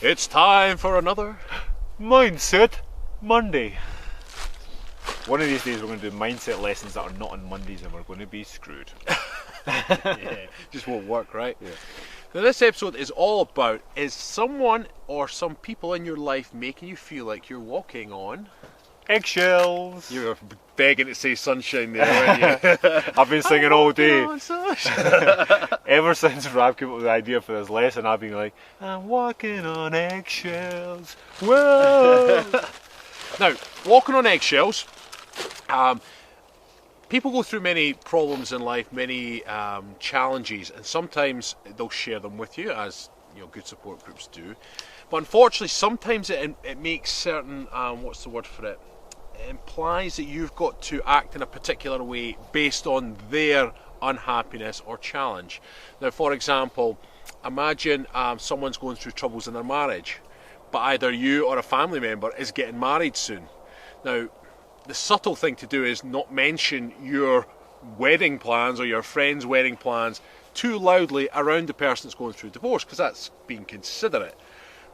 It's time for another Mindset Monday. One of these days we're going to do mindset lessons that are not on Mondays and we're going to be screwed. Yeah, just won't work, right? Yeah. Now this episode is all about, is someone or some people in your life making you feel like you're walking on Eggshells. You were begging to say sunshine there, weren't you? I've been singing all day. On sunshine. Ever since Rob came up with the idea for this lesson, I've been like, I'm walking on eggshells. Whoa! Now, walking on eggshells, people go through many problems in life, many challenges, and sometimes they'll share them with you, as you know, good support groups do. But unfortunately, sometimes it makes certain, what's the word for it? It implies that you've got to act in a particular way based on their unhappiness or challenge. Now, for example, imagine someone's going through troubles in their marriage, but either you or a family member is getting married soon. Now, the subtle thing to do is not mention your wedding plans or your friend's wedding plans too loudly around the person that's going through divorce, because that's being considerate.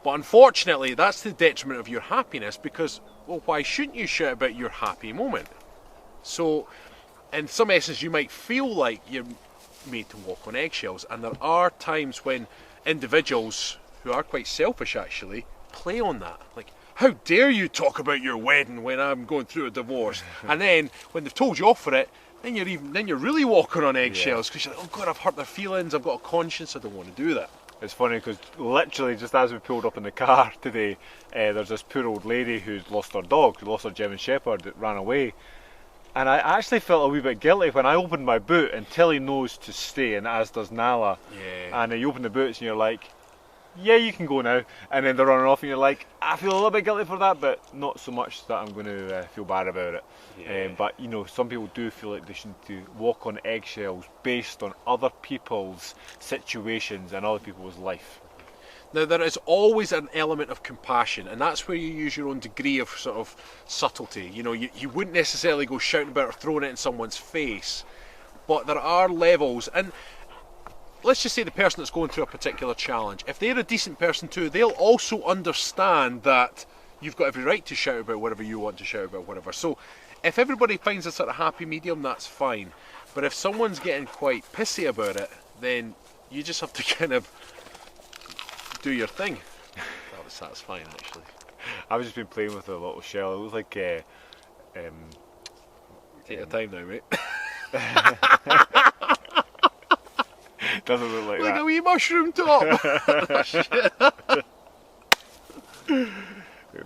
But unfortunately, that's the detriment of your happiness, because, well, why shouldn't you shout about your happy moment? So, in some essence, you might feel like you're made to walk on eggshells, and there are times when individuals, who are quite selfish actually, play on that. Like, how dare you talk about your wedding when I'm going through a divorce? And then, when they've told you off for it, then you're really walking on eggshells, because you're like, oh God, I've hurt their feelings, I've got a conscience, I don't want to do that. It's funny because literally just as we pulled up in the car today, there's this poor old lady who's lost her dog, who lost her German Shepherd that ran away. And I actually felt a wee bit guilty when I opened my boot, and Tilly knows to stay, and as does Nala. Yeah. And you open the boots and you're like, yeah, you can go now. And then they're running off and you're like, I feel a little bit guilty for that, but not so much that I'm going to feel bad about it. Yeah. But you know, some people do feel like they should to walk on eggshells based on other people's situations and other people's life. Now, there is always an element of compassion, and that's where you use your own degree of sort of subtlety. You know, you wouldn't necessarily go shouting about or throwing it in someone's face, but there are levels. And let's just say the person that's going through a particular challenge, if they're a decent person too, they'll also understand that you've got every right to shout about whatever you want to shout about, whatever. So if everybody finds a sort of happy medium, that's fine. But if someone's getting quite pissy about it, then you just have to kind of do your thing. That was satisfying, actually. I've just been playing with a little shell. It was like take your time now, mate. doesn't look like that. A wee mushroom top.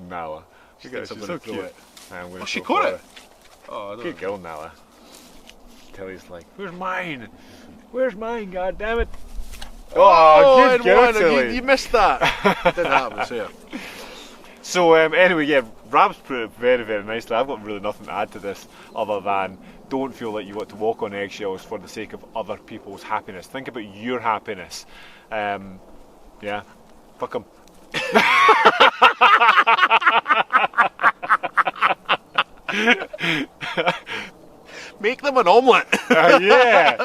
Nala. She's so cute. Oh, she caught it. Oh, I don't Good girl, Nala. Tilly's like, where's mine? Where's mine, god damn it? Oh, good girl, one. Tilly. You missed that. Didn't happen, so yeah. So anyway, yeah, Rab's put it very, very nicely. I've got really nothing to add to this other than don't feel like you want to walk on eggshells for the sake of other people's happiness. Think about your happiness. Yeah, fuck 'em. Make them an omelette. Yeah.